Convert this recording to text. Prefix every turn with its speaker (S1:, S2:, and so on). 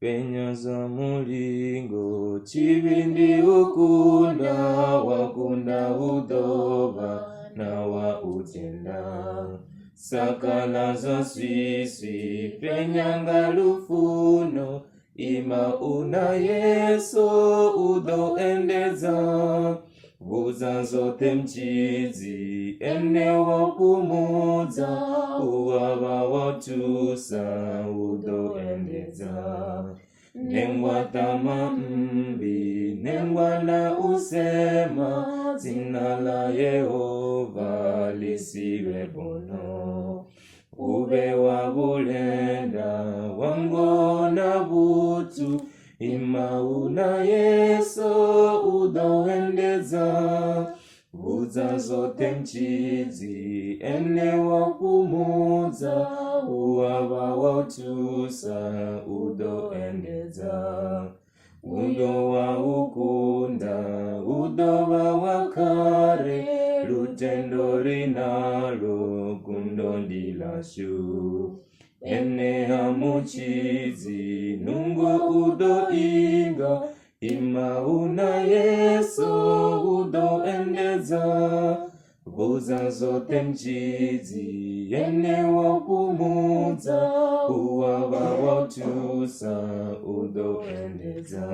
S1: penyaza mulingo, chivindi ukunda, wakunda udova, na wa utenda. Sakalaza sisi, penyanga lufuno, ima una Yesu udo endeza. Buza zote mchizi, ene wakumuza, uwaba watusa udo endeza. Nengwa tama mbi, nengwa na usema, zina la Yehova lisiwe bono. Ube wa bulenda, wangona butu, ima una Yesu udoendeza. Buza zote mchizi, ene wakumuza, uwaba watusa udoendeza. Udo wa ukunda, udoba wakare, lutendo rinalo kundo ndilashu. Ene hamuchizi, nungo udo inga, ima una Yesu udo endeza. Buza zote mchizi, ene wakumuza, uwaba watusa udo endeza.